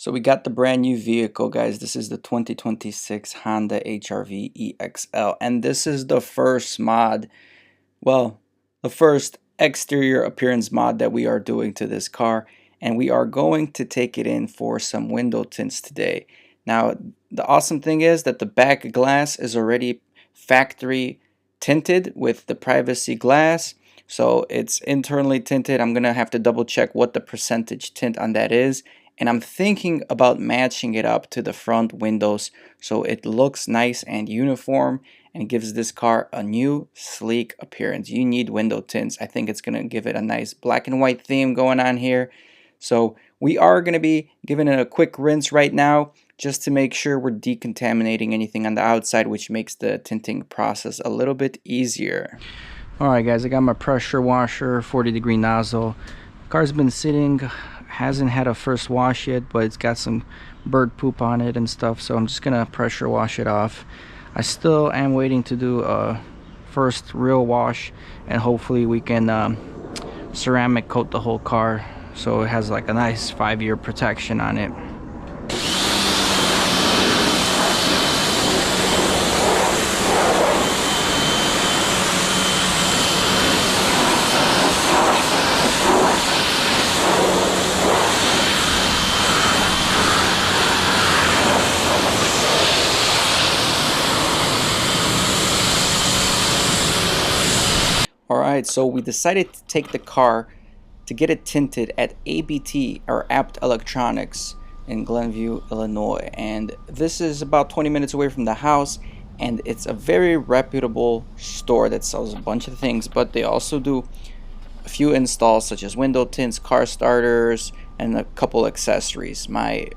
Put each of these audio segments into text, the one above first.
So we got the brand new vehicle, guys. This is the 2026 Honda HR-V EXL, and this is the first mod, well, the first exterior appearance mod that we are doing to this car, and we are going to take it in for some window tints today. Now, the awesome thing is that the back glass is already factory tinted with the privacy glass, so it's internally tinted. I'm gonna have to double check what the percentage tint on that is, and I'm thinking about matching it up to the front windows so it looks nice and uniform and gives this car a new sleek appearance. You need window tints. I think it's gonna give it a nice black and white theme going on here. So we are gonna be giving it a quick rinse right now just to make sure we're decontaminating anything on the outside, which makes the tinting process a little bit easier. Alright guys, I got my pressure washer, 40-degree nozzle. Car's been sitting, hasn't had a first wash yet, but it's got some bird poop on it and stuff, so I'm just gonna pressure wash it off. I still am waiting to do a first real wash, and hopefully we can ceramic coat the whole car so it has like a nice 5-year protection on it. Alright, so we decided to take the car to get it tinted at ABT, or Apt Electronics, in Glenview, Illinois. And this is about 20 minutes away from the house, and it's a very reputable store that sells a bunch of things, but they also do a few installs such as window tints, car starters, and a couple accessories. My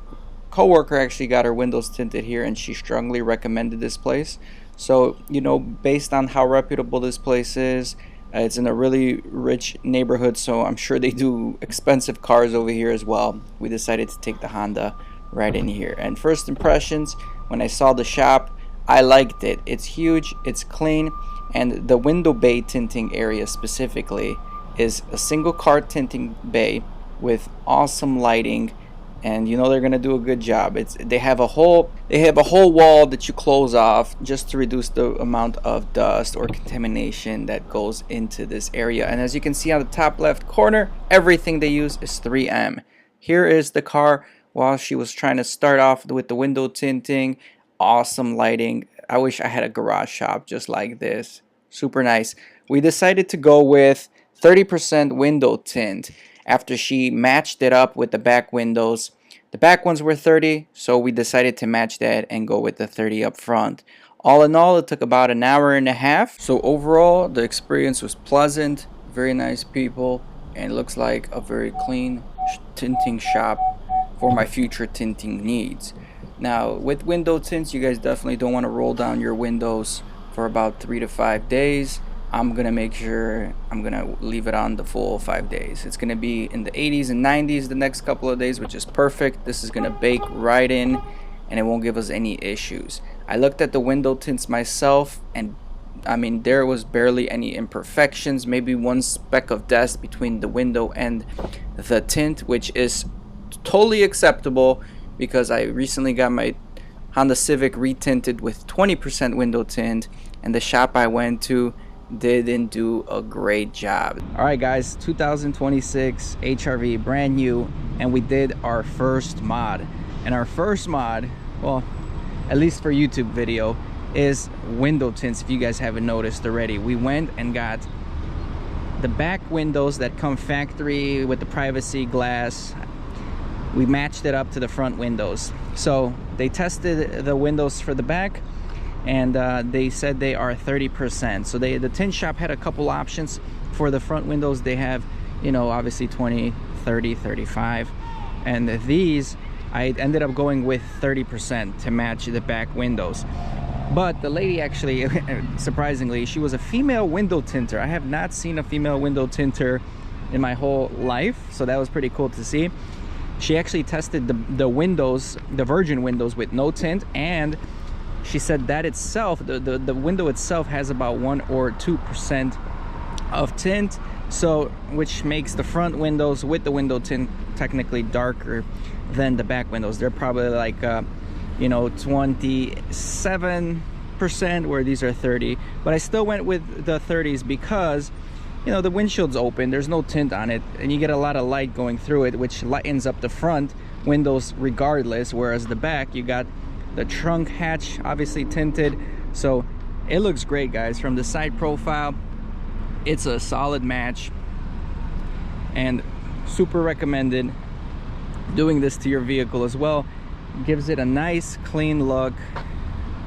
coworker actually got her windows tinted here, and she strongly recommended this place. So, you know, based on how reputable this place is, it's in a really rich neighborhood, so I'm sure they do expensive cars over here as well. We decided to take the Honda right in here. And first impressions, when I saw the shop, I liked it. It's huge, it's clean, and the window bay tinting area specifically is a single car tinting bay with awesome lighting, and you know they're gonna do a good job. They have a whole wall that you close off just to reduce the amount of dust or contamination that goes into this area. And as you can see on the top left corner, everything they use is 3M. Here is the car while she was trying to start off with the window tinting. Awesome lighting. I wish I had a garage shop just like this. Super nice. We decided to go with 30% window tint after she matched it up with the back windows. The back ones were 30, so we decided to match that and go with the 30 up front. All in all, it took about an hour and a half. So overall, the experience was pleasant, very nice people, and it looks like a very clean tinting shop for my future tinting needs. Now, with window tints, you guys definitely don't want to roll down your windows for about 3 to 5 days. I'm gonna make sure I'm gonna leave it on the full 5 days. It's gonna be in the 80s and 90s the next couple of days, which is perfect. This is gonna bake right in and it won't give us any issues. I looked at the window tints myself, and I mean, there was barely any imperfections, maybe one speck of dust between the window and the tint, which is totally acceptable because I recently got my Honda Civic retinted with 20% window tint, and the shop I went to didn't do a great job. Alright guys, 2026 HR-V, brand new, and we did our first mod. And our first mod, well, at least for YouTube video, is window tints. If you guys haven't noticed already, we went and got the back windows that come factory with the privacy glass. We matched it up to the front windows. So they tested the windows for the back, and they said they are 30%. So the tint shop had a couple options for the front windows. They have, you know, obviously 20, 30, 35, and these I ended up going with 30% to match the back windows. But the lady actually, surprisingly, she was a female window tinter. I have not seen a female window tinter in my whole life, so that was pretty cool to see. She actually tested the windows, the virgin windows, with no tint, and she said that itself, the window itself has about 1 or 2% of tint, so which makes the front windows with the window tint technically darker than the back windows. They're probably like you know, 27%, where these are 30. But I still went with the 30s because, you know, the windshield's open, there's no tint on it, and you get a lot of light going through it, which lightens up the front windows regardless, whereas the back, you got the trunk hatch obviously tinted. So it looks great, guys. From the side profile, it's a solid match and super recommended doing this to your vehicle as well. Gives it a nice clean look.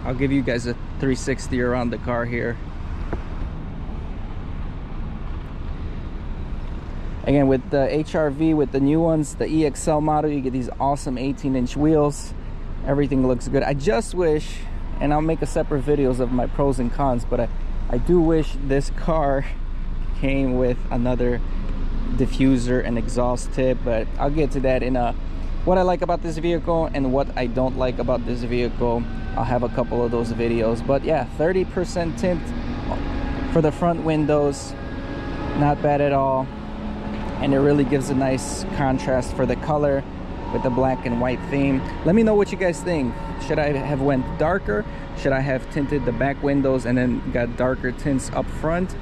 I'll give you guys a 360 around the car here. Again, with the HRV, with the new ones, the EXL model, you get these awesome 18-inch wheels. Everything looks good. I just wish, and I'll make a separate videos of my pros and cons, but I do wish this car came with another diffuser and exhaust tip, but I'll get to that in a what I like about this vehicle and what I don't like about this vehicle. I'll have a couple of those videos. But yeah, 30% tint for the front windows, not bad at all, and it really gives a nice contrast for the color with the black and white theme. Let me know what you guys think. Should I have went darker? Should I have tinted the back windows and then got darker tints up front?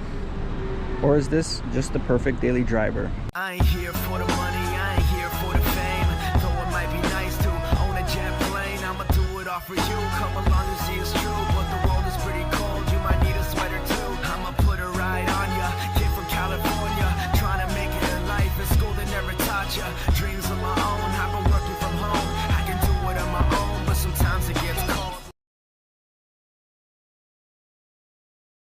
Or is this just the perfect daily driver? I ain't here for the money, I ain't here for the fame. Though it might be nice to own a jet plane, I'ma do it all for you. Come along.